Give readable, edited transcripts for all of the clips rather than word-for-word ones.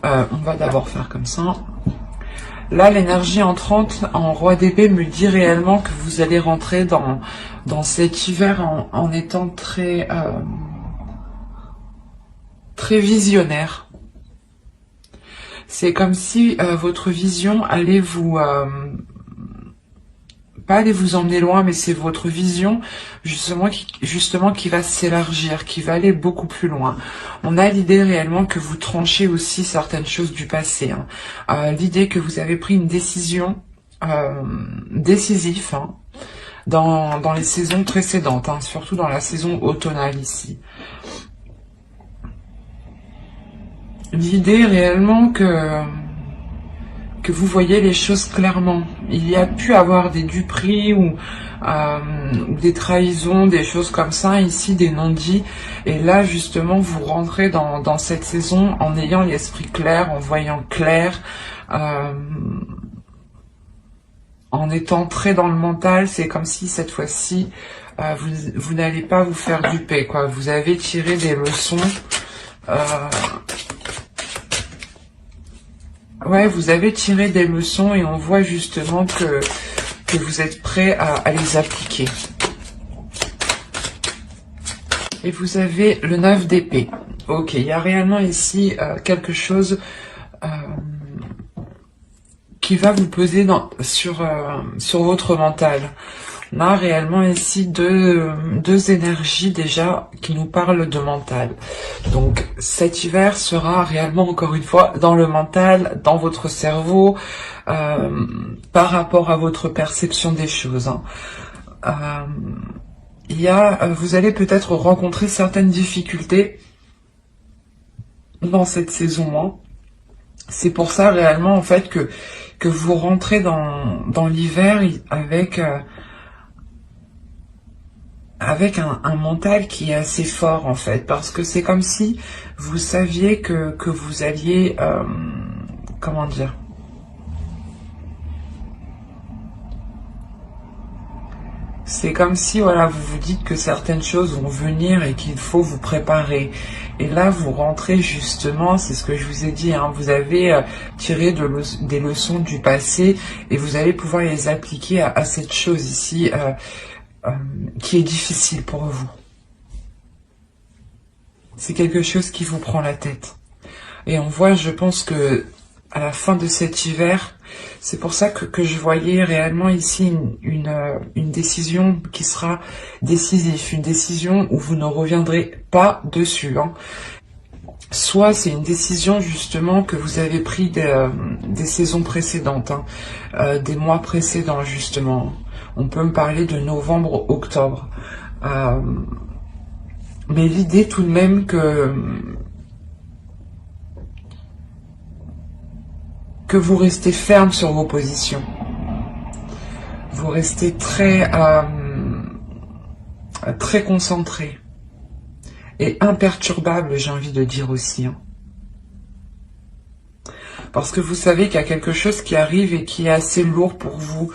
On va d'abord faire comme ça. Là, l'énergie entrante en roi d'épée me dit réellement que vous allez rentrer dans cet hiver en étant très visionnaire. C'est comme si votre vision allait vous... pas aller vous emmener loin, mais c'est votre vision justement qui va s'élargir, qui va aller beaucoup plus loin. On a l'idée réellement que vous tranchez aussi certaines choses du passé. Hein. L'idée que vous avez pris une décision décisive dans les saisons précédentes, hein, surtout dans la saison automnale ici. L'idée réellement que vous voyez les choses clairement. Il y a pu avoir des duperies ou des trahisons, des choses comme ça, ici des non-dits. Et là, justement, vous rentrez dans cette saison en ayant l'esprit clair, en voyant clair, en étant très dans le mental. C'est comme si cette fois-ci, vous n'allez pas vous faire duper, quoi. Vous avez tiré des leçons. Ouais, vous avez tiré des leçons et on voit justement que vous êtes prêt à les appliquer. Et vous avez le 9 d'épée. Ok, il y a réellement ici quelque chose qui va vous peser sur votre mental. On a réellement ici deux énergies déjà qui nous parlent de mental. Donc cet hiver sera réellement encore une fois dans le mental, dans votre cerveau, par rapport à votre perception des choses. Hein. Vous allez peut-être rencontrer certaines difficultés dans cette saison. C'est pour ça réellement en fait que vous rentrez dans l'hiver avec un mental qui est assez fort en fait, parce que c'est comme si vous saviez que vous alliez, comment dire, c'est comme si voilà, vous vous dites que certaines choses vont venir et qu'il faut vous préparer. Et là, vous rentrez justement, c'est ce que je vous ai dit, hein, vous avez tiré des leçons du passé et vous allez pouvoir les appliquer à cette chose ici, qui est difficile pour vous. C'est quelque chose qui vous prend la tête. Et on voit, je pense que à la fin de cet hiver, c'est pour ça que je voyais réellement ici une décision qui sera décisive, une décision où vous ne reviendrez pas dessus. Hein. Soit c'est une décision justement que vous avez pris des saisons précédentes, hein, des mois précédents justement. On peut me parler de novembre, octobre. Mais l'idée tout de même que vous restez ferme sur vos positions. Vous restez très concentré. Et imperturbable, j'ai envie de dire aussi. Hein. Parce que vous savez qu'il y a quelque chose qui arrive et qui est assez lourd pour vous,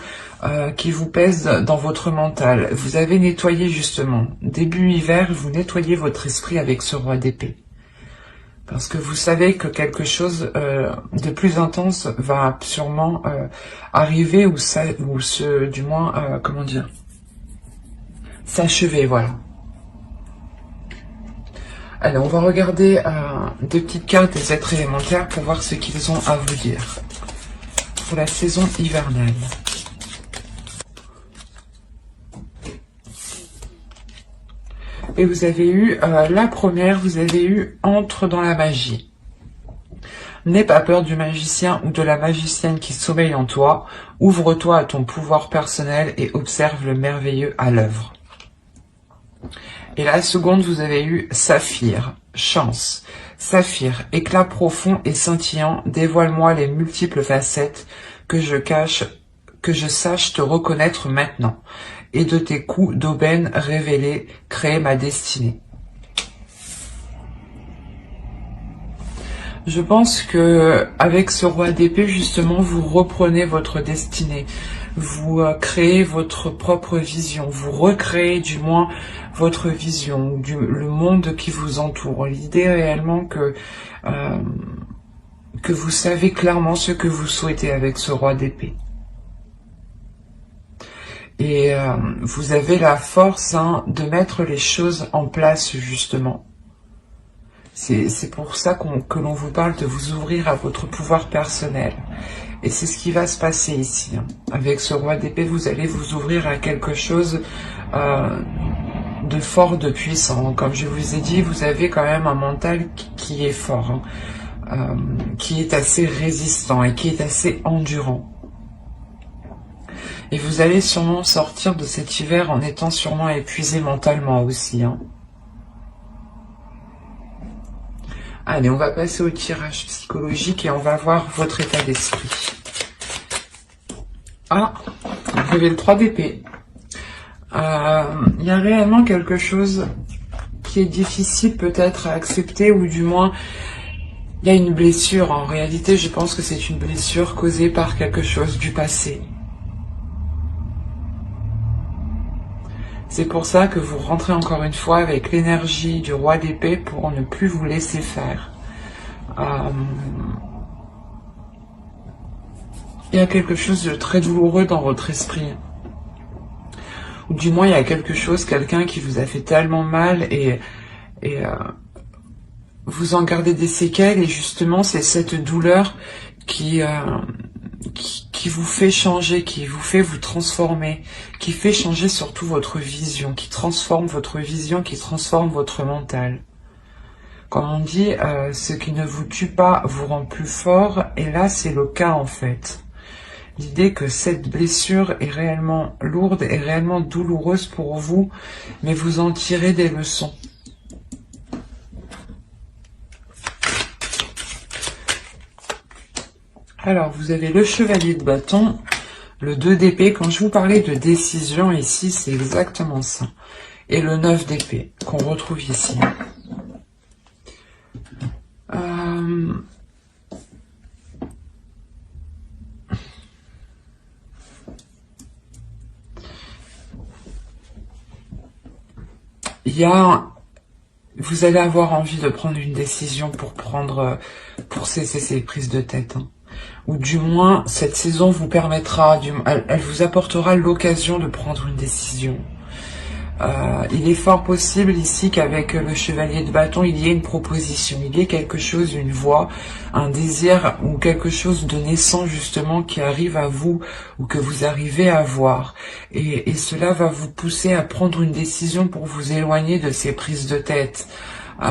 qui vous pèse dans votre mental. Vous avez nettoyé justement, début hiver, vous nettoyez votre esprit avec ce roi d'épée. Parce que vous savez que quelque chose de plus intense va sûrement arriver du moins, comment dire, s'achever, voilà. Alors, on va regarder deux petites cartes des êtres élémentaires pour voir ce qu'ils ont à vous dire pour la saison hivernale. Et vous avez eu, la première, vous avez eu « Entre dans la magie ». N'aie pas peur du magicien ou de la magicienne qui sommeille en toi. Ouvre-toi à ton pouvoir personnel et observe le merveilleux à l'œuvre. Et la seconde, vous avez eu « Saphir ». Chance. Saphir, éclat profond et scintillant, dévoile-moi les multiples facettes que je sache te reconnaître maintenant. Et de tes coups d'aubaine révélés, créer ma destinée. Je pense que avec ce roi d'épée, justement, vous reprenez votre destinée. Vous créez votre propre vision. Vous recréez du moins votre vision, le monde qui vous entoure. L'idée réellement que que vous savez clairement ce que vous souhaitez avec ce roi d'épée. Et vous avez la force de mettre les choses en place, justement. C'est pour ça que l'on vous parle de vous ouvrir à votre pouvoir personnel. Et c'est ce qui va se passer ici. Avec ce roi d'épée, vous allez vous ouvrir à quelque chose de fort, de puissant. Comme je vous ai dit, vous avez quand même un mental qui est fort, qui est assez résistant et qui est assez endurant. Et vous allez sûrement sortir de cet hiver en étant sûrement épuisé mentalement aussi. Allez, on va passer au tirage psychologique et on va voir votre état d'esprit. Ah, vous avez le 3 d'épée. Il y a réellement quelque chose qui est difficile peut-être à accepter, ou du moins, il y a une blessure. En réalité, je pense que c'est une blessure causée par quelque chose du passé. C'est pour ça que vous rentrez encore une fois avec l'énergie du roi d'épée pour ne plus vous laisser faire. Il y a quelque chose de très douloureux dans votre esprit. Ou du moins, il y a quelque chose, quelqu'un qui vous a fait tellement mal et vous en gardez des séquelles. Et justement, c'est cette douleur qui vous fait changer, qui vous fait vous transformer, qui fait changer surtout votre vision, qui transforme votre vision, qui transforme votre mental. Comme on dit, ce qui ne vous tue pas vous rend plus fort, et là c'est le cas en fait. L'idée que cette blessure est réellement lourde et réellement douloureuse pour vous, mais vous en tirez des leçons. Alors, vous avez le chevalier de bâton, le 2 d'épée. Quand je vous parlais de décision ici, c'est exactement ça. Et le 9 d'épée, qu'on retrouve ici. Vous allez avoir envie de prendre une décision pour cesser ces prises de tête. Ou du moins, cette saison vous permettra, elle vous apportera l'occasion de prendre une décision. Il est fort possible ici qu'avec le chevalier de bâton, il y ait une proposition, il y ait quelque chose, une voix, un désir ou quelque chose de naissant justement qui arrive à vous ou que vous arrivez à voir. Et cela va vous pousser à prendre une décision pour vous éloigner de ces prises de tête. Il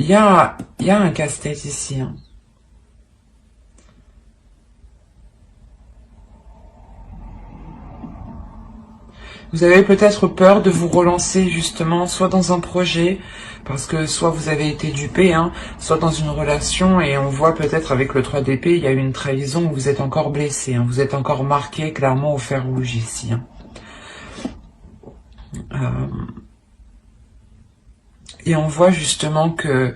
y a un casse-tête ici. Vous avez peut-être peur de vous relancer justement, soit dans un projet, parce que soit vous avez été dupé, soit dans une relation, et on voit peut-être avec le 3 d'épée, il y a eu une trahison où vous êtes encore blessé, vous êtes encore marqué clairement au fer rouge ici. Et on voit justement qu'il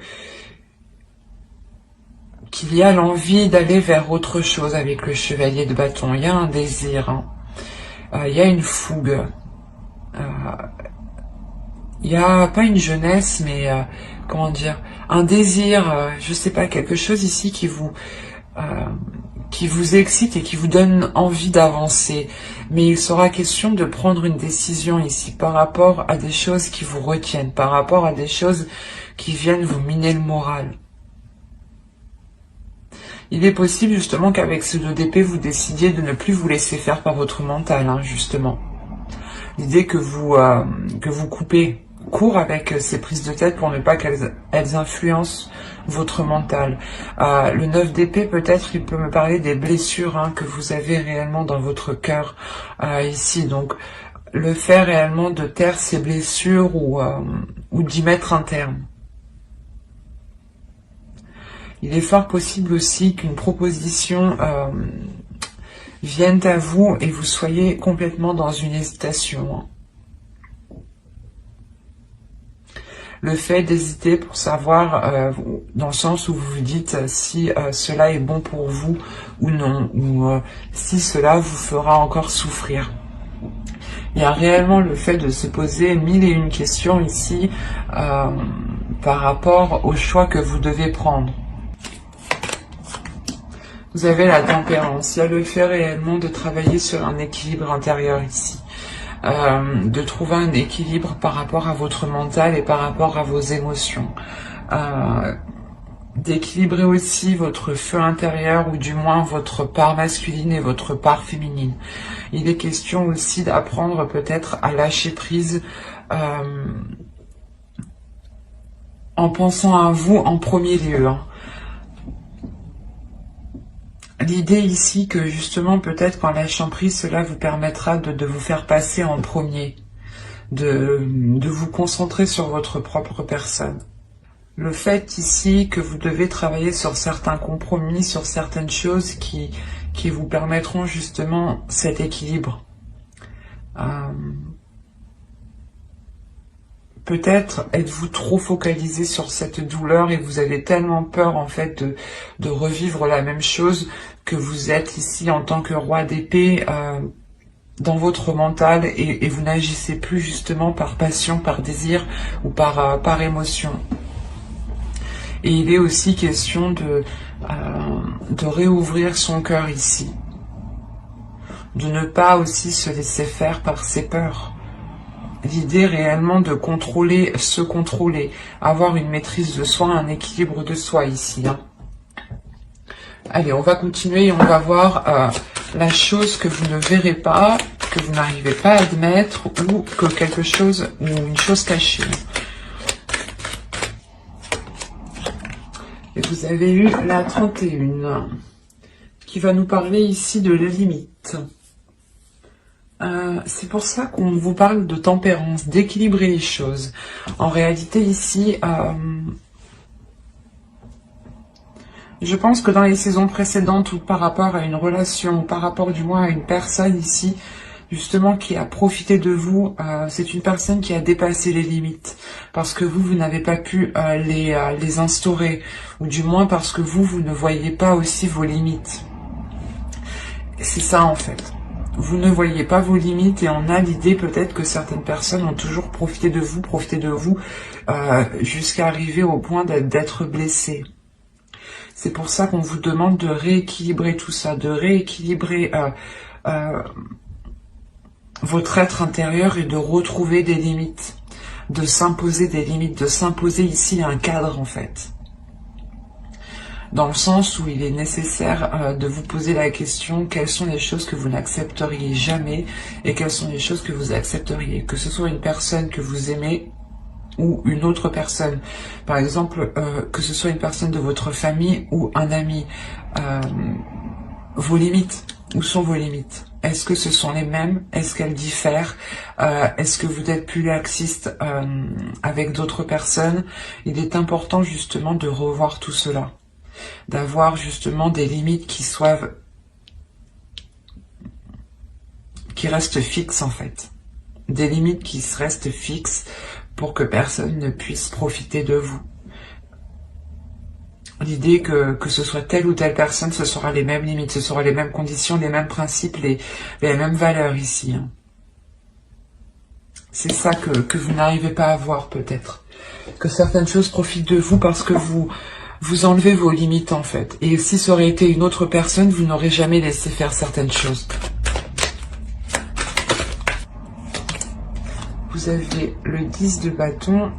y a l'envie d'aller vers autre chose avec le chevalier de bâton. Il y a un désir, il y a une fougue. Il y a pas une jeunesse, mais comment dire, un désir, je sais pas, quelque chose ici qui vous excite et qui vous donne envie d'avancer. Mais il sera question de prendre une décision ici par rapport à des choses qui vous retiennent, par rapport à des choses qui viennent vous miner le moral. Il est possible justement qu'avec ce 2 d'épée, vous décidiez de ne plus vous laisser faire par votre mental, justement. L'idée que vous coupez court avec ces prises de tête pour ne pas qu'elles influencent votre mental. Le 9 d'épée, peut-être, il peut me parler des blessures que vous avez réellement dans votre cœur ici. Donc, le fait réellement de taire ces blessures ou d'y mettre un terme. Il est fort possible aussi qu'une proposition vienne à vous et vous soyez complètement dans une hésitation. Le fait d'hésiter pour savoir, dans le sens où vous vous dites si cela est bon pour vous ou non, ou si cela vous fera encore souffrir. Il y a réellement le fait de se poser 1001 questions ici par rapport au choix que vous devez prendre. Vous avez la tempérance. Il y a le fait réellement de travailler sur un équilibre intérieur ici. De trouver un équilibre par rapport à votre mental et par rapport à vos émotions. D'équilibrer aussi votre feu intérieur ou du moins votre part masculine et votre part féminine. Il est question aussi d'apprendre peut-être à lâcher prise en pensant à vous en premier lieu. L'idée ici que justement peut-être qu'en lâchant prise, cela vous permettra de vous faire passer en premier, de vous concentrer sur votre propre personne. Le fait ici que vous devez travailler sur certains compromis, sur certaines choses qui vous permettront justement cet équilibre. Peut-être êtes-vous trop focalisé sur cette douleur et vous avez tellement peur en fait de revivre la même chose que vous êtes ici en tant que roi d'épée dans votre mental et vous n'agissez plus justement par passion, par désir ou par émotion. Et il est aussi question de réouvrir son cœur ici. De ne pas aussi se laisser faire par ses peurs. L'idée réellement de contrôler, se contrôler, avoir une maîtrise de soi, un équilibre de soi ici. Allez, on va continuer et on va voir la chose que vous ne verrez pas, que vous n'arrivez pas à admettre ou que quelque chose, ou une chose cachée. Et vous avez eu la 31 qui va nous parler ici de la limite. C'est pour ça qu'on vous parle de tempérance, d'équilibrer les choses. En réalité ici, je pense que dans les saisons précédentes ou par rapport à une relation, ou par rapport du moins à une personne ici, justement qui a profité de vous, c'est une personne qui a dépassé les limites, parce que vous n'avez pas pu les instaurer, ou du moins parce que vous ne voyez pas aussi vos limites. C'est ça en fait. Vous ne voyez pas vos limites et on a l'idée peut-être que certaines personnes ont toujours profité de vous, jusqu'à arriver au point d'être blessées. C'est pour ça qu'on vous demande de rééquilibrer tout ça, de rééquilibrer votre être intérieur et de retrouver des limites, de s'imposer des limites, de s'imposer ici un cadre en fait. Dans le sens où il est nécessaire de vous poser la question, quelles sont les choses que vous n'accepteriez jamais et quelles sont les choses que vous accepteriez, que ce soit une personne que vous aimez ou une autre personne. Par exemple, que ce soit une personne de votre famille ou un ami. Vos limites, où sont vos limites? Est-ce que ce sont les mêmes? Est-ce qu'elles diffèrent? Est-ce que vous êtes plus laxiste avec d'autres personnes? Il est important justement de revoir tout cela. D'avoir justement des limites qui restent fixes en fait. Des limites qui restent fixes pour que personne ne puisse profiter de vous. L'idée que ce soit telle ou telle personne, ce sera les mêmes limites, ce sera les mêmes conditions, les mêmes principes, les mêmes valeurs ici. C'est ça que vous n'arrivez pas à voir peut-être. Que certaines choses profitent de vous parce que vous enlevez vos limites en fait. Et si ça aurait été une autre personne, vous n'aurez jamais laissé faire certaines choses. Vous avez le 10 de bâton,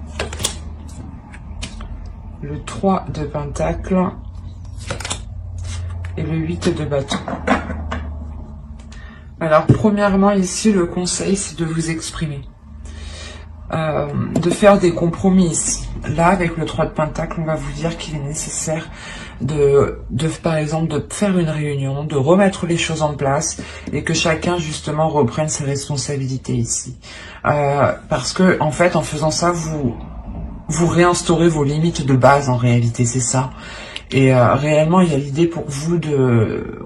le 3 de pentacle et le 8 de bâton. Alors premièrement ici, le conseil c'est de vous exprimer. De faire des compromis ici. Là, avec le 3 de pentacle, on va vous dire qu'il est nécessaire par exemple, de faire une réunion, de remettre les choses en place et que chacun, justement, reprenne ses responsabilités ici. Parce que, en fait, en faisant ça, vous réinstaurez vos limites de base, en réalité, c'est ça. Et réellement, il y a l'idée pour vous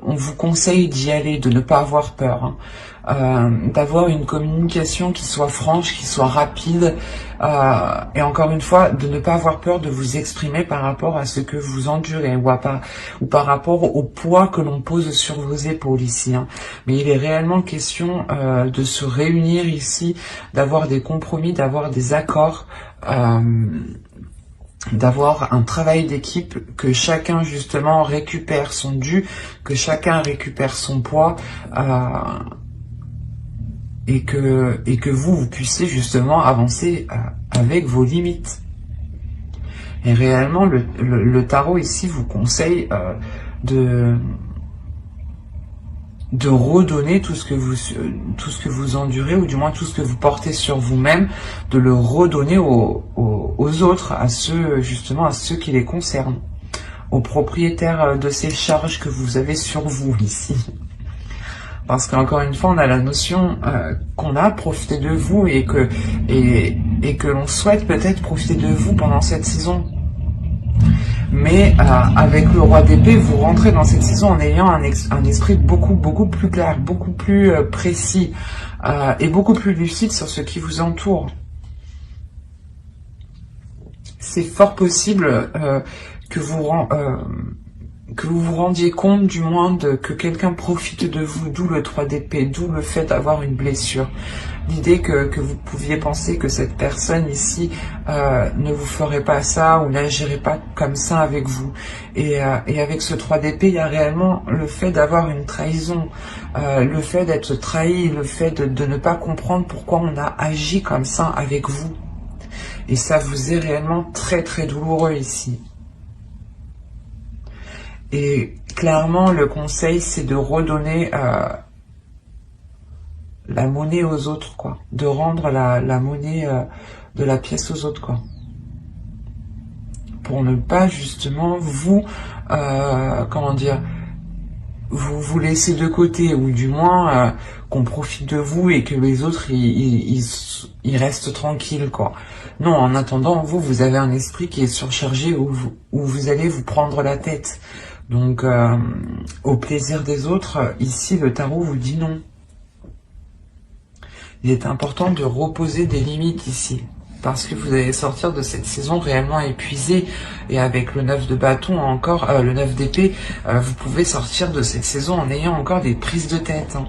on vous conseille d'y aller, de ne pas avoir peur, hein. D'avoir une communication qui soit franche, qui soit rapide, et encore une fois, de ne pas avoir peur de vous exprimer par rapport à ce que vous endurez, ou par rapport au poids que l'on pose sur vos épaules ici, hein. Mais il est réellement question de se réunir ici, d'avoir des compromis, d'avoir des accords, d'avoir un travail d'équipe, que chacun justement récupère son dû, que chacun récupère son poids, et que vous puissiez justement avancer avec vos limites. Et réellement, le tarot ici vous conseille de redonner tout ce que vous endurez, ou du moins tout ce que vous portez sur vous-même, de le redonner aux autres, à ceux qui les concernent, aux propriétaires de ces charges que vous avez sur vous ici. Parce qu'encore une fois, on a la notion qu'on a profité de vous, et que l'on souhaite peut-être profiter de vous pendant cette saison. Mais avec le roi d'épée, vous rentrez dans cette saison en ayant un esprit beaucoup plus clair, beaucoup plus précis, et beaucoup plus lucide sur ce qui vous entoure. C'est fort possible que vous vous rendiez compte, du moins, que quelqu'un profite de vous, d'où le 3 d'épée, d'où le fait d'avoir une blessure. L'idée que vous pouviez penser que cette personne ici ne vous ferait pas ça, ou n'agirait pas comme ça avec vous. Et avec ce 3 d'épée, il y a réellement le fait d'avoir une trahison, le fait d'être trahi, le fait de ne pas comprendre pourquoi on a agi comme ça avec vous. Et ça vous est réellement très douloureux ici. Et clairement, le conseil, c'est de redonner la monnaie aux autres, quoi. De rendre la monnaie de la pièce aux autres, quoi. Pour ne pas, justement, vous vous laisser de côté, ou du moins qu'on profite de vous et que les autres, ils restent tranquilles, quoi. Non, en attendant, vous avez un esprit qui est surchargé, où vous allez vous prendre la tête. Donc, au plaisir des autres, ici, le tarot vous dit non. Il est important de reposer des limites ici, parce que vous allez sortir de cette saison réellement épuisé, et avec le 9 de bâton encore, le 9 d'épée, vous pouvez sortir de cette saison en ayant encore des prises de tête. Hein.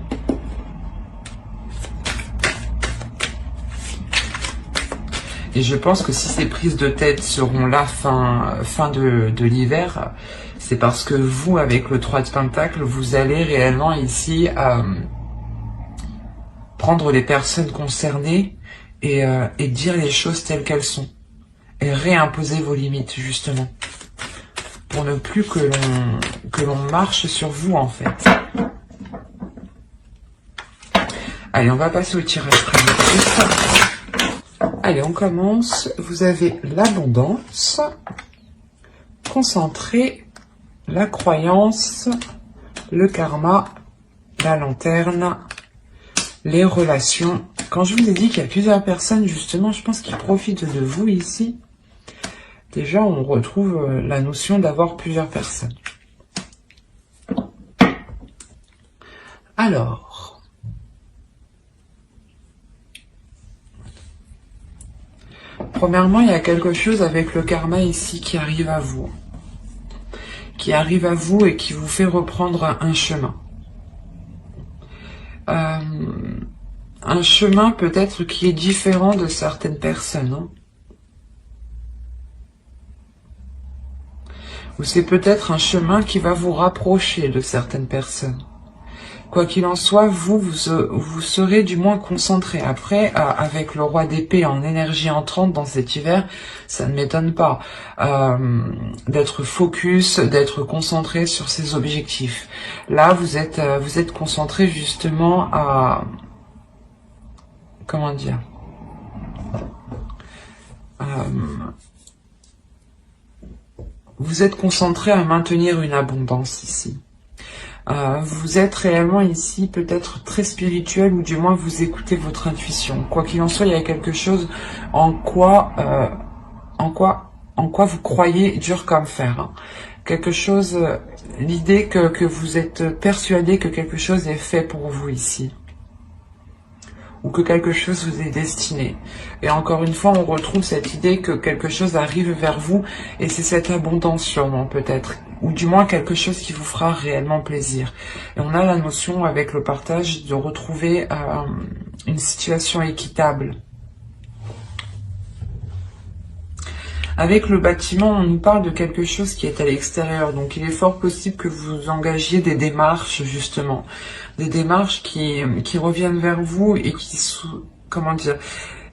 Et je pense que si ces prises de tête seront là fin de l'hiver, c'est parce que vous, avec le 3 de Pentacle, vous allez réellement ici prendre les personnes concernées et dire les choses telles qu'elles sont. Et réimposer vos limites, justement. Pour ne plus que l'on marche sur vous, en fait. Allez, on va passer au tirage prédictif. Allez, on commence. Vous avez l'abondance, concentré, la croyance, le karma, la lanterne, les relations. Quand je vous ai dit qu'il y a plusieurs personnes, justement, je pense qu'ils profitent de vous ici. Déjà, on retrouve la notion d'avoir plusieurs personnes. Alors, premièrement, il y a quelque chose avec le karma ici qui arrive à vous. Qui arrive à vous et qui vous fait reprendre un chemin. Un chemin peut-être qui est différent de certaines personnes. Hein. Ou c'est peut-être un chemin qui va vous rapprocher de certaines personnes. Quoi qu'il en soit, vous serez du moins concentré. Après, avec le roi d'épée en énergie entrante dans cet hiver, ça ne m'étonne pas d'être focus, d'être concentré sur ses objectifs. Là, vous êtes concentré justement à... Comment dire vous êtes concentré à maintenir une abondance ici. Vous êtes réellement ici peut-être très spirituel, ou du moins vous écoutez votre intuition. Quoi qu'il en soit, il y a quelque chose en quoi vous croyez dur comme fer. Hein. Quelque chose, l'idée que vous êtes persuadé que quelque chose est fait pour vous ici. Ou que quelque chose vous est destiné. Et encore une fois, on retrouve cette idée que quelque chose arrive vers vous, et c'est cette abondance sûrement peut-être, ou du moins quelque chose qui vous fera réellement plaisir. Et on a la notion avec le partage de retrouver une situation équitable. Avec le bâtiment, on nous parle de quelque chose qui est à l'extérieur. Donc il est fort possible que vous engagiez des démarches, justement. Des démarches qui reviennent vers vous et qui sont, comment dire,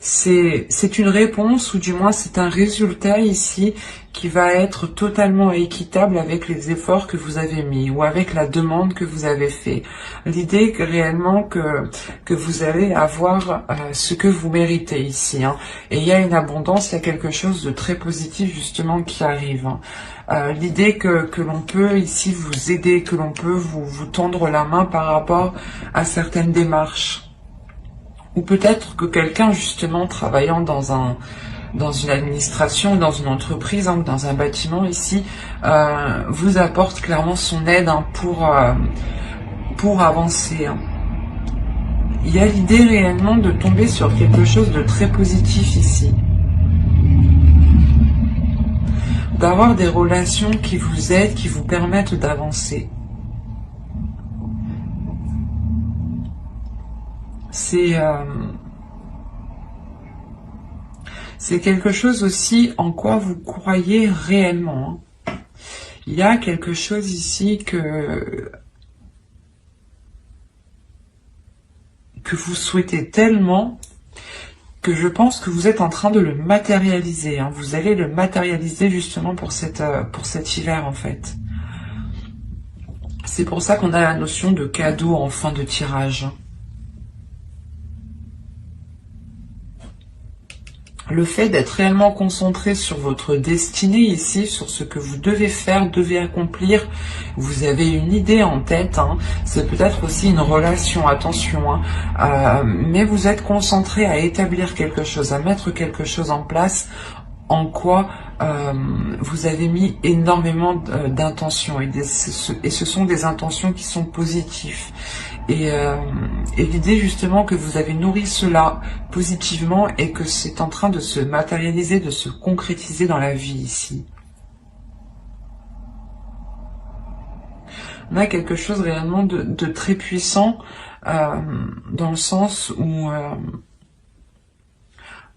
c'est une réponse, ou du moins c'est un résultat ici qui va être totalement équitable avec les efforts que vous avez mis ou avec la demande que vous avez fait. L'idée que réellement que vous allez avoir ce que vous méritez ici. Hein. Et il y a une abondance, il y a quelque chose de très positif justement qui arrive. Hein. L'idée que l'on peut ici vous aider, que l'on peut vous tendre la main par rapport à certaines démarches. Ou peut-être que quelqu'un justement travaillant dans une administration, dans une entreprise, hein, dans un bâtiment ici, vous apporte clairement son aide hein, pour avancer. Hein. Il y a l'idée réellement de tomber sur quelque chose de très positif ici. D'avoir des relations qui vous aident, qui vous permettent d'avancer. C'est quelque chose aussi en quoi vous croyez réellement. Hein. Il y a quelque chose ici que vous souhaitez tellement que je pense que vous êtes en train de le matérialiser. Hein. Vous allez le matérialiser justement pour cet hiver en fait. C'est pour ça qu'on a la notion de cadeau en fin de tirage. Le fait d'être réellement concentré sur votre destinée ici, sur ce que vous devez faire, devez accomplir, vous avez une idée en tête, hein. C'est peut-être aussi une relation, attention, hein. Mais vous êtes concentré à établir quelque chose, à mettre quelque chose en place, en quoi vous avez mis énormément d'intentions, et ce sont des intentions qui sont positives. Et l'idée justement que vous avez nourri cela positivement et que c'est en train de se matérialiser, de se concrétiser dans la vie ici. On a quelque chose réellement de très puissant dans le sens où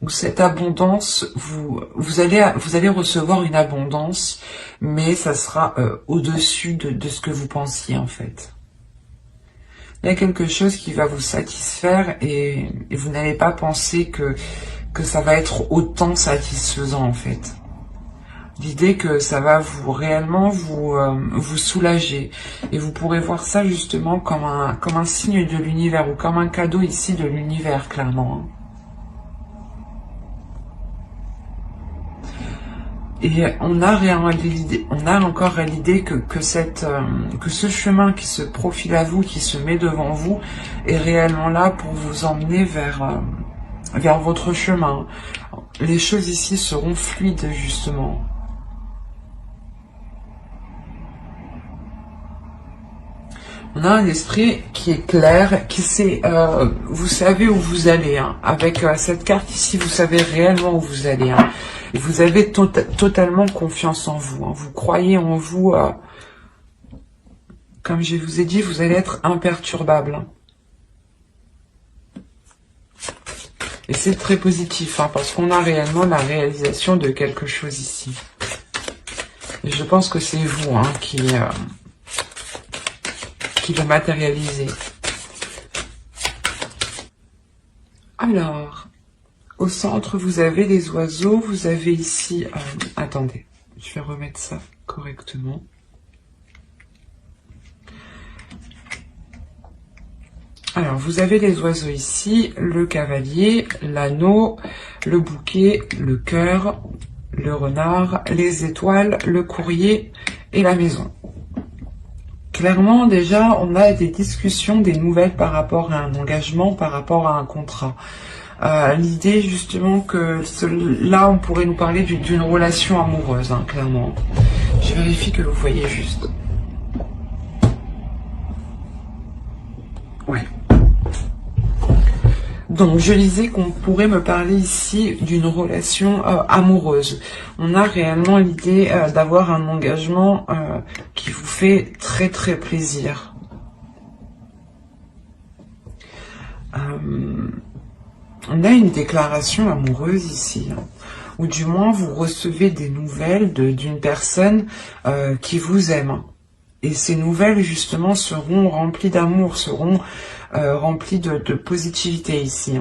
cette abondance, vous allez recevoir une abondance, mais ça sera au-dessus de ce que vous pensiez en fait. Il y a quelque chose qui va vous satisfaire et vous n'allez pas penser que ça va être autant satisfaisant en fait. L'idée que ça va réellement vous soulager. Et vous pourrez voir ça justement comme un signe de l'univers ou comme un cadeau ici de l'univers clairement. Et on a encore l'idée que ce chemin qui se profile à vous, qui se met devant vous, est réellement là pour vous emmener vers votre chemin. Les choses ici seront fluides, justement. On a un esprit qui est clair, qui sait, vous savez où vous allez. Hein. Avec cette carte ici, vous savez réellement où vous allez. Hein. Et vous avez totalement confiance en vous. Hein. Vous croyez en vous. Comme je vous ai dit, vous allez être imperturbable. Hein. Et c'est très positif, hein, parce qu'on a réellement la réalisation de quelque chose ici. Et je pense que c'est vous hein, qui le matérialisez. Alors, au centre, vous avez les oiseaux. Vous avez ici... attendez, je vais remettre ça correctement. Alors, vous avez les oiseaux ici, le cavalier, l'anneau, le bouquet, le cœur, le renard, les étoiles, le courrier et la maison. Clairement, déjà, on a des discussions, des nouvelles par rapport à un engagement, par rapport à un contrat. L'idée, justement, que là, on pourrait nous parler d'une relation amoureuse, hein, clairement. Je vérifie que vous voyez juste. Ouais. Donc, je disais qu'on pourrait me parler ici d'une relation amoureuse. On a réellement l'idée d'avoir un engagement qui vous fait très très plaisir. On a une déclaration amoureuse ici. ou du moins vous recevez des nouvelles d'une personne qui vous aime. Et ces nouvelles justement seront remplies d'amour, seront remplies de positivité ici.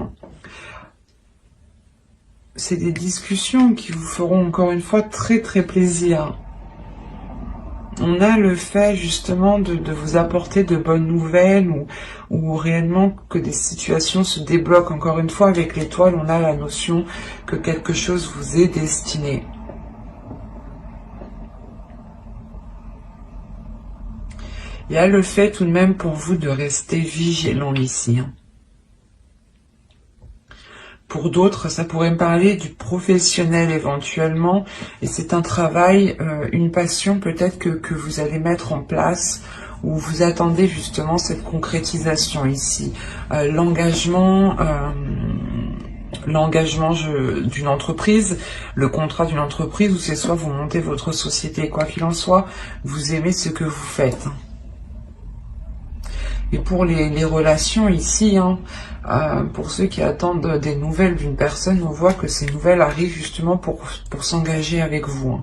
C'est des discussions qui vous feront encore une fois très très plaisir. On a le fait justement de vous apporter de bonnes nouvelles ou réellement que des situations se débloquent. Encore une fois, avec l'étoile, on a la notion que quelque chose vous est destiné. Il y a le fait tout de même pour vous de rester vigilant ici. Pour d'autres, ça pourrait me parler du professionnel éventuellement, et c'est un travail, une passion peut-être que vous allez mettre en place, où vous attendez justement cette concrétisation ici. L'engagement d'une entreprise, le contrat d'une entreprise, ou c'est soit vous montez votre société, quoi qu'il en soit, vous aimez ce que vous faites. Et pour les relations ici, pour ceux qui attendent des nouvelles d'une personne, on voit que ces nouvelles arrivent justement pour s'engager avec vous.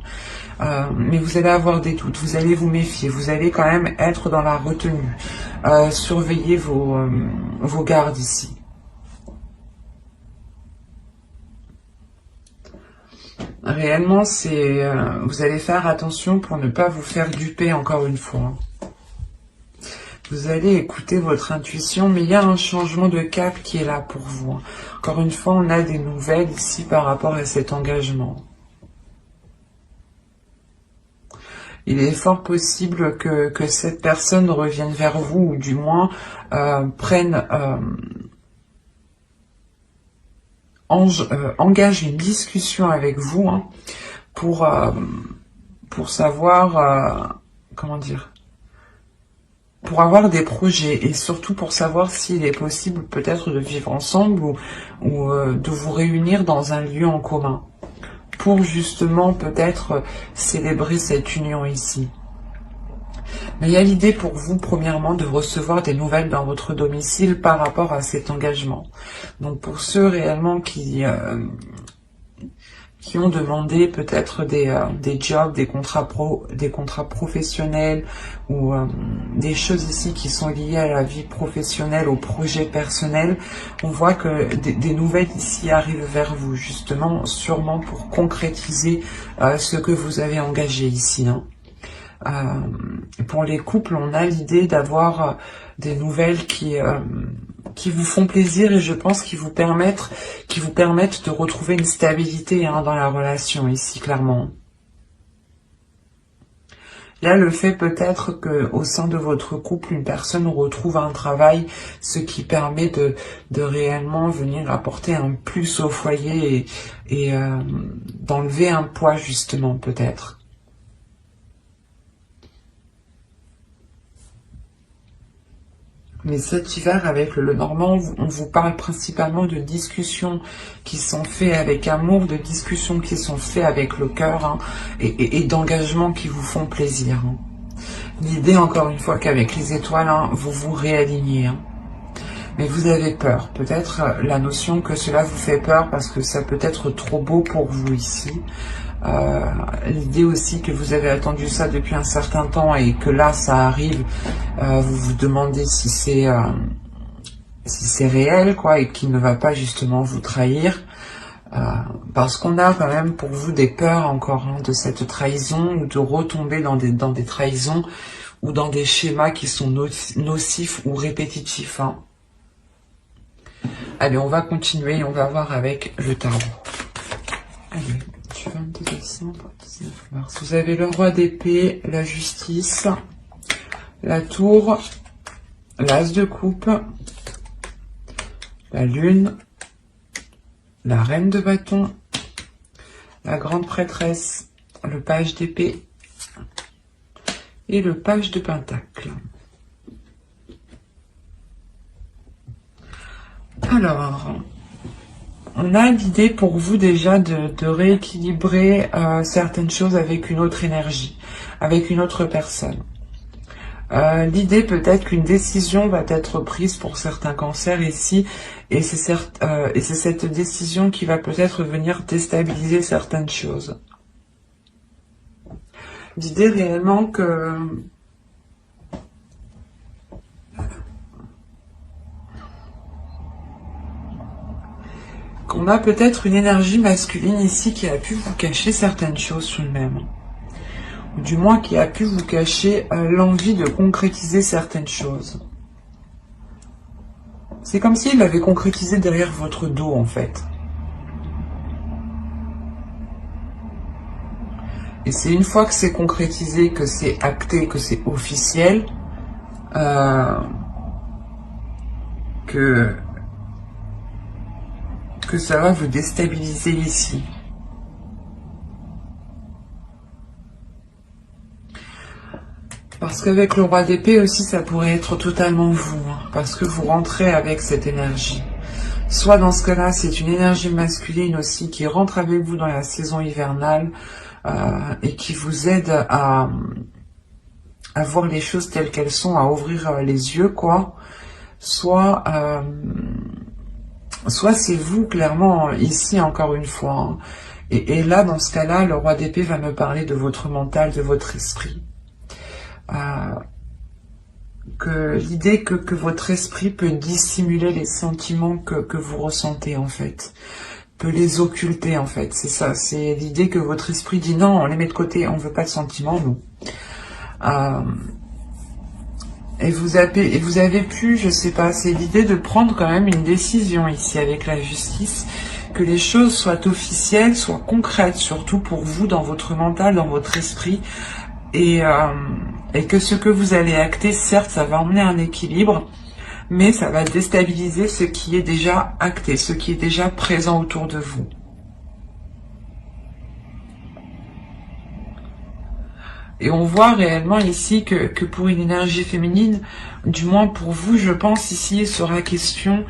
Mais vous allez avoir des doutes, vous allez vous méfier, vous allez quand même être dans la retenue. Surveillez vos gardes ici. Réellement, vous allez faire attention pour ne pas vous faire duper encore une fois. Vous allez écouter votre intuition, mais il y a un changement de cap qui est là pour vous. Encore une fois, on a des nouvelles ici par rapport à cet engagement. Il est fort possible que cette personne revienne vers vous, ou du moins engage une discussion avec vous pour savoir, comment dire, pour avoir des projets et surtout pour savoir s'il est possible peut-être de vivre ensemble ou de vous réunir dans un lieu en commun pour justement peut-être célébrer cette union ici. Mais il y a l'idée pour vous, premièrement, de recevoir des nouvelles dans votre domicile par rapport à cet engagement. Donc pour ceux réellement qui ont demandé peut-être des jobs, des contrats professionnels ou des choses ici qui sont liées à la vie professionnelle, au projet personnel, on voit que des nouvelles ici arrivent vers vous, justement, sûrement pour concrétiser ce que vous avez engagé ici. Pour les couples, on a l'idée d'avoir des nouvelles qui vous font plaisir et je pense qui vous permettent de retrouver une stabilité dans la relation ici, clairement. Il y a le fait peut-être qu'au sein de votre couple, une personne retrouve un travail, ce qui permet de réellement venir apporter un plus au foyer et d'enlever un poids justement peut-être. Mais cet hiver, avec le Normand, on vous parle principalement de discussions qui sont faites avec amour, de discussions qui sont faites avec le cœur, et d'engagements qui vous font plaisir. L'idée, encore une fois, qu'avec les étoiles, vous vous réalignez. Mais vous avez peur. Peut-être la notion que cela vous fait peur parce que ça peut être trop beau pour vous ici. L'idée aussi que vous avez attendu ça depuis un certain temps et que là ça arrive, vous vous demandez si c'est réel quoi et qu'il ne va pas justement vous trahir, parce qu'on a quand même pour vous des peurs encore de cette trahison ou de retomber dans des trahisons ou dans des schémas qui sont nocifs ou répétitifs. Allez, on va continuer et on va voir avec le tarot. Allez. 22 décembre, 19 mars. Vous avez le roi d'épée, la justice, la tour, l'as de coupe, la lune, la reine de bâton, la grande prêtresse, le page d'épée et le page de pentacle. Alors, on a l'idée pour vous déjà de rééquilibrer certaines choses avec une autre énergie, avec une autre personne. L'idée peut-être qu'une décision va être prise pour certains cancers ici, et c'est cette décision qui va peut-être venir déstabiliser certaines choses. L'idée réellement que qu'on a peut-être une énergie masculine ici qui a pu vous cacher certaines choses tout de même. Ou du moins qui a pu vous cacher l'envie de concrétiser certaines choses. C'est comme s'il l'avait concrétisé derrière votre dos en fait. Et c'est une fois que c'est concrétisé, que c'est acté, que c'est officiel, que ça va vous déstabiliser ici. Parce qu'avec le roi d'épée aussi, ça pourrait être totalement vous, hein, parce que vous rentrez avec cette énergie. Soit dans ce cas-là, c'est une énergie masculine aussi qui rentre avec vous dans la saison hivernale et qui vous aide à voir les choses telles qu'elles sont, à ouvrir les yeux, quoi. Soit c'est vous, clairement, ici, encore une fois. Hein. Et là, dans ce cas-là, le roi d'épée va me parler de votre mental, de votre esprit. Que l'idée que votre esprit peut dissimuler les sentiments que vous ressentez, en fait. Peut les occulter, en fait. C'est ça, c'est l'idée que votre esprit dit non, on les met de côté, on veut pas de sentiments, nous. Et vous avez pu, je sais pas, c'est l'idée de prendre quand même une décision ici avec la justice, que les choses soient officielles, soient concrètes, surtout pour vous, dans votre mental, dans votre esprit, et que ce que vous allez acter, certes, ça va emmener un équilibre, mais ça va déstabiliser ce qui est déjà acté, ce qui est déjà présent autour de vous. Et on voit réellement ici que pour une énergie féminine, du moins pour vous, je pense ici, il sera question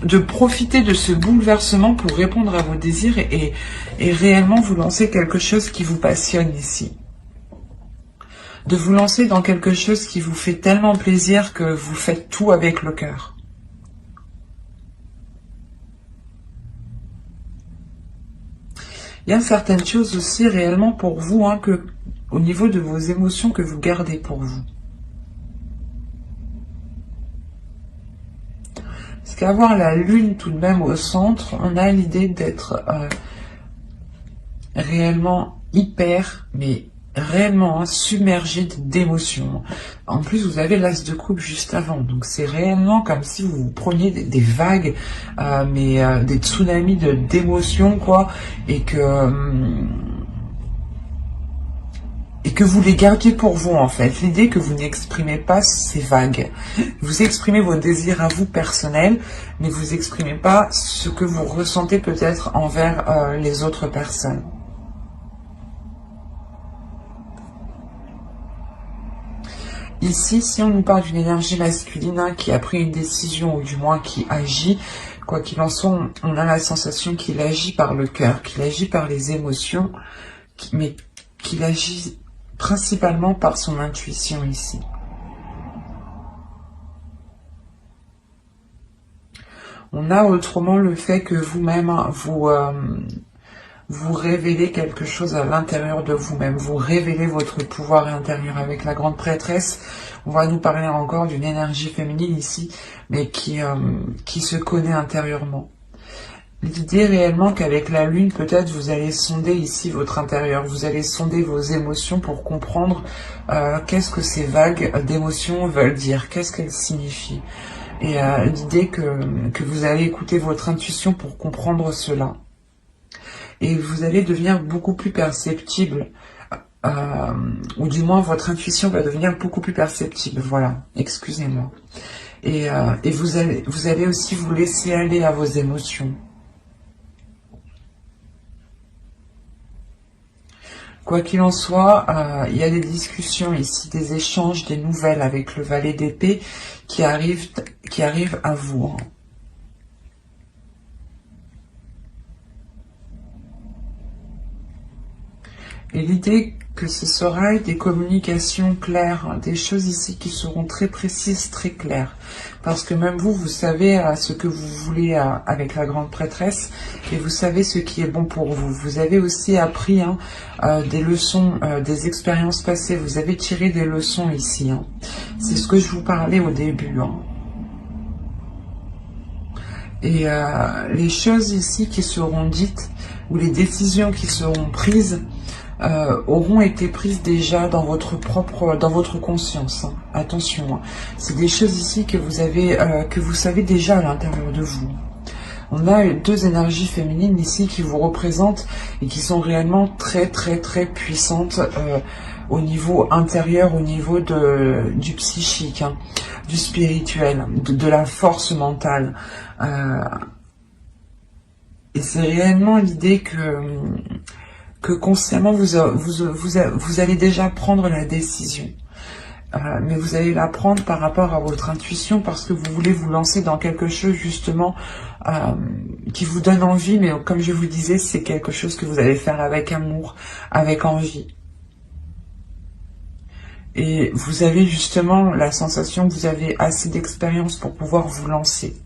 de profiter de ce bouleversement pour répondre à vos désirs et réellement vous lancer quelque chose qui vous passionne ici. De vous lancer dans quelque chose qui vous fait tellement plaisir que vous faites tout avec le cœur. Il y a certaines choses aussi réellement pour vous, hein, que au niveau de vos émotions que vous gardez pour vous. Parce qu'avoir la lune tout de même au centre, on a l'idée d'être réellement hyper, mais réellement submergé d'émotions. En plus, vous avez l'as de coupe juste avant, donc c'est réellement comme si vous preniez des vagues, des tsunamis d'émotions, quoi, et que vous les gardiez pour vous, en fait. L'idée que vous n'exprimez pas ces vagues. Vous exprimez vos désirs à vous personnels, mais vous exprimez pas ce que vous ressentez peut-être envers les autres personnes. Ici, si on nous parle d'une énergie masculine, hein, qui a pris une décision, ou du moins qui agit, quoi qu'il en soit, on a la sensation qu'il agit par le cœur, qu'il agit par les émotions, mais qu'il agit principalement par son intuition ici. On a autrement le fait que vous-même, hein, vous révélez quelque chose à l'intérieur de vous-même, vous révélez votre pouvoir intérieur. Avec la grande prêtresse, on va nous parler encore d'une énergie féminine ici, mais qui se connaît intérieurement. L'idée réellement qu'avec la lune, peut-être vous allez sonder ici votre intérieur, vous allez sonder vos émotions pour comprendre qu'est-ce que ces vagues d'émotions veulent dire, qu'est-ce qu'elles signifient. Et l'idée que vous allez écouter votre intuition pour comprendre cela. Et vous allez devenir beaucoup plus perceptible, ou du moins votre intuition va devenir beaucoup plus perceptible, voilà, excusez-moi. Et vous allez aussi vous laisser aller à vos émotions. Quoi qu'il en soit, il y a des discussions ici, des échanges, des nouvelles avec le valet d'épée qui arrivent à vous. Hein. Et l'idée que ce sera des communications claires, hein, des choses ici qui seront très précises, très claires. Parce que même vous, vous savez ce que vous voulez avec la grande prêtresse, et vous savez ce qui est bon pour vous. Vous avez aussi appris des leçons, des expériences passées, vous avez tiré des leçons ici. Hein. C'est ce que je vous parlais au début. Hein. Et les choses ici qui seront dites, ou les décisions qui seront prises, auront été prises déjà dans votre conscience. Hein. Attention, hein. C'est des choses ici que vous savez déjà à l'intérieur de vous. On a deux énergies féminines ici qui vous représentent et qui sont réellement très très très puissantes au niveau intérieur, au niveau du psychique, hein, du spirituel, de la force mentale. Et c'est réellement l'idée que consciemment vous allez déjà prendre la décision. Mais vous allez la prendre par rapport à votre intuition parce que vous voulez vous lancer dans quelque chose justement qui vous donne envie, mais comme je vous disais, c'est quelque chose que vous allez faire avec amour, avec envie. Et vous avez justement la sensation que vous avez assez d'expérience pour pouvoir vous lancer.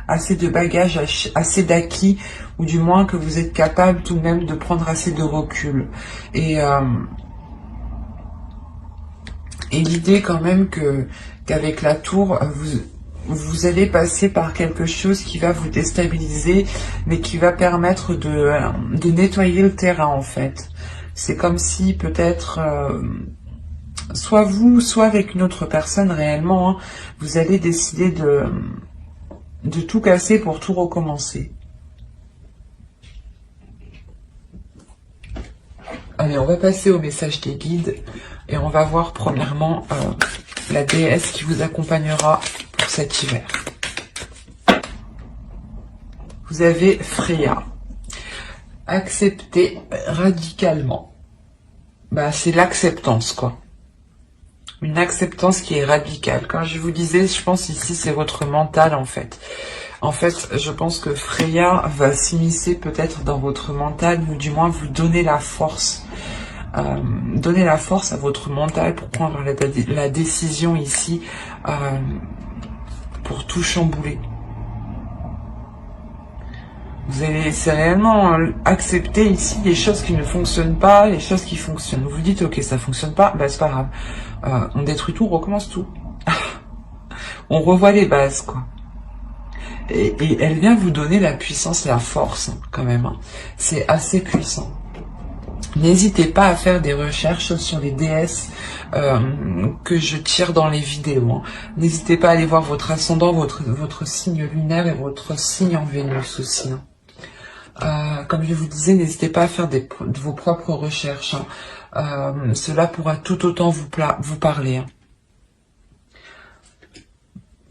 Assez de bagages, assez d'acquis, ou du moins que vous êtes capable tout de même de prendre assez de recul. Et l'idée quand même qu'avec la tour, vous allez passer par quelque chose qui va vous déstabiliser, mais qui va permettre de nettoyer le terrain en fait. C'est comme si peut-être, soit vous, soit avec une autre personne réellement, hein, vous allez décider de tout casser pour tout recommencer. Allez, on va passer au message des guides et on va voir premièrement la déesse qui vous accompagnera pour cet hiver. Vous avez Freya. Accepter radicalement. Bah, c'est l'acceptance, quoi. Une acceptance qui est radicale. Quand je vous disais, je pense ici, c'est votre mental, en fait. En fait, je pense que Freya va s'immiscer peut-être dans votre mental, ou du moins vous donner la force. Donner la force à votre mental pour prendre la décision ici, pour tout chambouler. Vous allez réellement accepter ici les choses qui ne fonctionnent pas, les choses qui fonctionnent. Vous vous dites, ok, ça fonctionne pas, bah c'est pas grave. On détruit tout, on recommence tout. On revoit les bases, quoi. Et elle vient vous donner la puissance, la force, hein, quand même. Hein. C'est assez puissant. N'hésitez pas à faire des recherches sur les déesses que je tire dans les vidéos. Hein. N'hésitez pas à aller voir votre ascendant, votre signe lunaire et votre signe en Vénus aussi. Hein. Comme je vous disais, n'hésitez pas à faire de vos propres recherches. Hein. Cela pourra tout autant vous parler. Hein.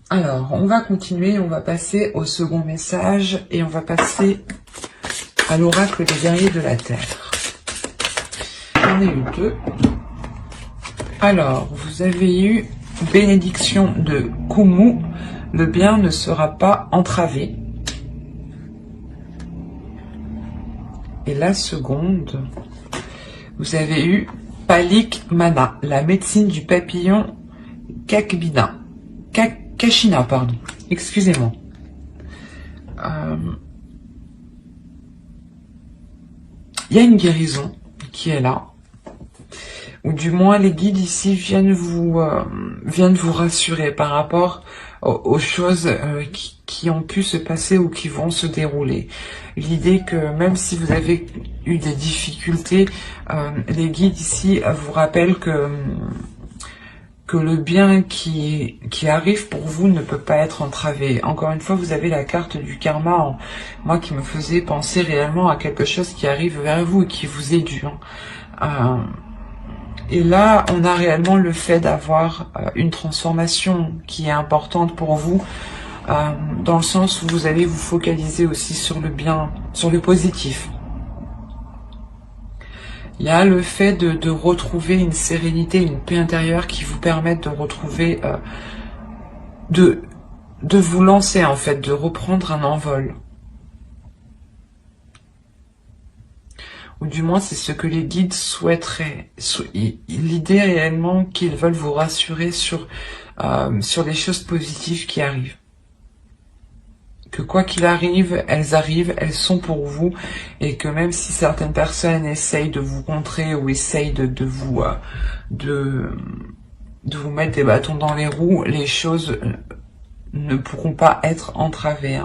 Alors, on va continuer, on va passer au second message et on va passer à l'oracle des guerriers de la Terre. J'en ai eu deux. Alors, vous avez eu bénédiction de Kumu, le bien ne sera pas entravé. Et la seconde, vous avez eu Palik Mana, la médecine du papillon Kachina, pardon. Excusez-moi. Il y a une guérison qui est là. Ou du moins les guides ici viennent vous rassurer par rapport aux choses qui ont pu se passer ou qui vont se dérouler. L'idée que même si vous avez eu des difficultés, les guides ici vous rappellent que le bien qui arrive pour vous ne peut pas être entravé. Encore une fois, vous avez la carte du karma, moi qui me faisait penser réellement à quelque chose qui arrive vers vous et qui vous est dû. Et là, on a réellement le fait d'avoir une transformation qui est importante pour vous, dans le sens où vous allez vous focaliser aussi sur le bien, sur le positif. Il y a le fait de retrouver une sérénité, une paix intérieure qui vous permettent de retrouver, de vous lancer en fait, de reprendre un envol. ou du moins c'est ce que les guides souhaiteraient. L'idée réellement qu'ils veulent vous rassurer sur des choses positives qui arrivent. Que quoi qu'il arrive, elles sont pour vous, et que même si certaines personnes essayent de vous contrer ou essayent de vous mettre des bâtons dans les roues, les choses ne pourront pas être entravées.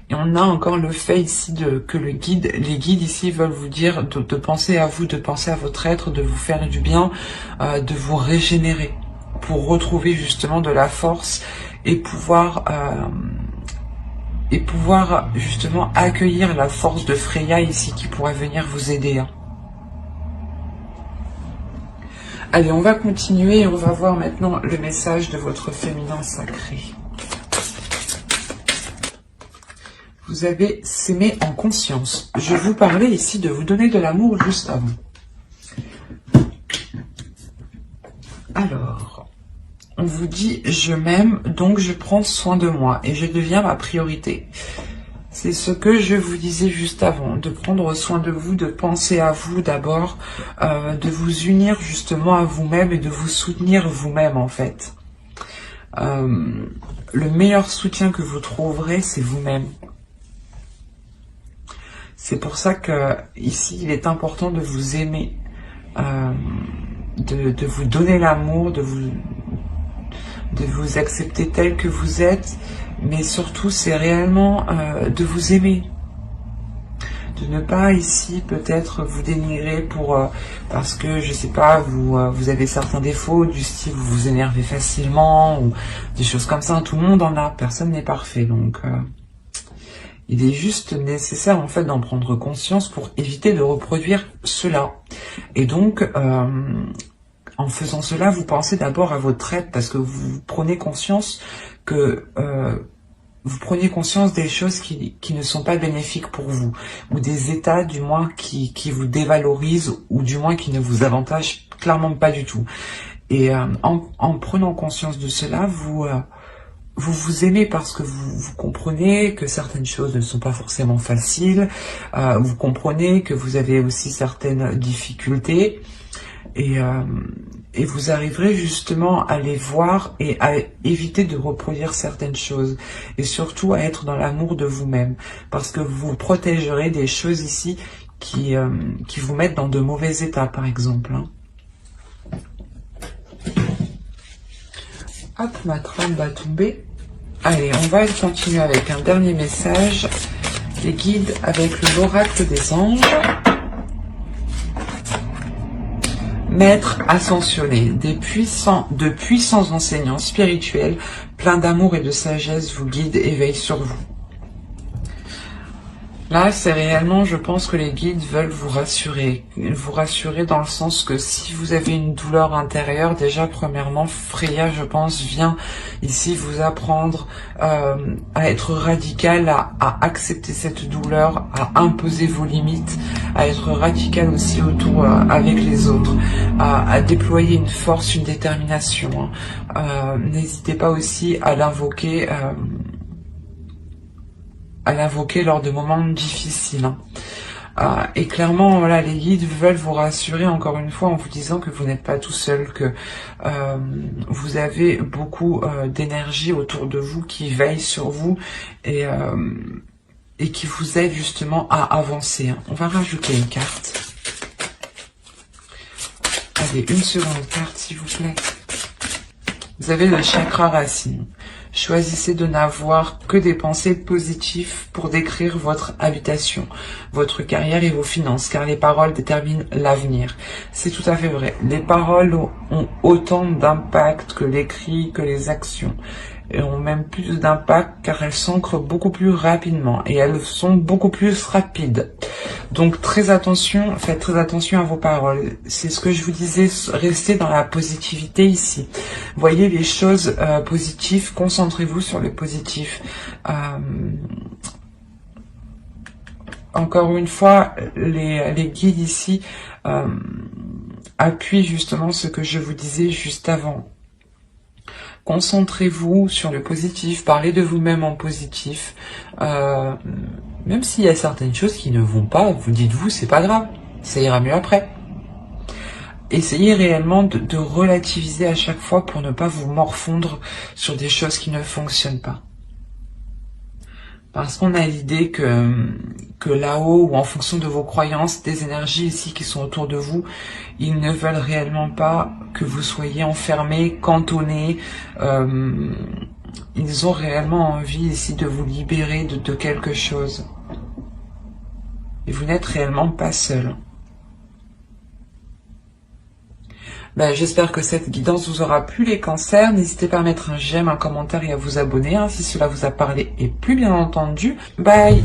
Et on a encore le fait ici que les guides ici veulent vous dire de penser à vous, de penser à votre être, de vous faire du bien, de vous régénérer, pour retrouver justement de la force et pouvoir justement accueillir la force de Freya ici qui pourrait venir vous aider. Allez, on va continuer et on va voir maintenant le message de votre féminin sacré. Vous avez s'aimer en conscience. Je vous parlais ici de vous donner de l'amour juste avant. Alors, on vous dit, je m'aime, donc je prends soin de moi et je deviens ma priorité. C'est ce que je vous disais juste avant, de prendre soin de vous, de penser à vous d'abord, de vous unir justement à vous-même et de vous soutenir vous-même en fait. Le meilleur soutien que vous trouverez, c'est vous-même. C'est pour ça que ici, il est important de vous aimer, de vous donner l'amour, de vous accepter tel que vous êtes, mais surtout, c'est réellement de vous aimer. De ne pas ici peut-être vous dénigrer parce que, je sais pas, vous avez certains défauts, du style vous vous énervez facilement, ou des choses comme ça. Tout le monde en a, personne n'est parfait, donc... il est juste nécessaire en fait d'en prendre conscience pour éviter de reproduire cela. Et donc, en faisant cela, vous pensez d'abord à votre être parce que vous prenez conscience des choses qui ne sont pas bénéfiques pour vous, ou des états du moins qui vous dévalorisent, ou du moins qui ne vous avantagent clairement pas du tout. Et en prenant conscience de cela, vous vous aimez parce que vous comprenez que certaines choses ne sont pas forcément faciles, vous comprenez que vous avez aussi certaines difficultés, et vous arriverez justement à les voir et à éviter de reproduire certaines choses, et surtout à être dans l'amour de vous-même, parce que vous protégerez des choses ici qui vous mettent dans de mauvais états, par exemple. Hop, ma trame va tomber. Allez, on va continuer avec un dernier message. Les guides avec l'oracle des anges. Maître ascensionné, de puissants enseignants spirituels, pleins d'amour et de sagesse, vous guident et veillent sur vous. Là, c'est réellement, je pense que les guides veulent vous rassurer dans le sens que si vous avez une douleur intérieure, déjà premièrement, Freya, je pense, vient ici vous apprendre à être radical, à accepter cette douleur, à imposer vos limites, à être radical aussi autour avec les autres, à déployer une force, une détermination. N'hésitez pas aussi à l'invoquer. Lors de moments difficiles. Et clairement, voilà, les guides veulent vous rassurer encore une fois en vous disant que vous n'êtes pas tout seul, que vous avez beaucoup d'énergie autour de vous qui veille sur vous et qui vous aide justement à avancer. On va rajouter une carte. Allez, une seconde carte s'il vous plaît. Vous avez le chakra racine. Choisissez de n'avoir que des pensées positives pour décrire votre habitation, votre carrière et vos finances, car les paroles déterminent l'avenir. C'est tout à fait vrai. Les paroles ont autant d'impact que l'écrit, que les actions. Et ont même plus d'impact car elles s'ancrent beaucoup plus rapidement et elles sont beaucoup plus rapides. Donc très attention, faites très attention à vos paroles. C'est ce que je vous disais, restez dans la positivité ici. Voyez les choses positives, concentrez-vous sur le positif. Encore une fois, les guides ici appuient justement ce que je vous disais juste avant. Concentrez-vous sur le positif, parlez de vous-même en positif, Même s'il y a certaines choses qui ne vont pas, vous dites-vous, c'est pas grave, ça ira mieux après. Essayez réellement de relativiser à chaque fois pour ne pas vous morfondre sur des choses qui ne fonctionnent pas. Parce qu'on a l'idée que là-haut, ou en fonction de vos croyances, des énergies ici qui sont autour de vous, ils ne veulent réellement pas que vous soyez enfermé, cantonné. Ils ont réellement envie ici de vous libérer de quelque chose. Et vous n'êtes réellement pas seul. Ben, j'espère que cette guidance vous aura plu les cancers. N'hésitez pas à mettre un j'aime, un commentaire et à vous abonner si cela vous a parlé et plus bien entendu. Bye!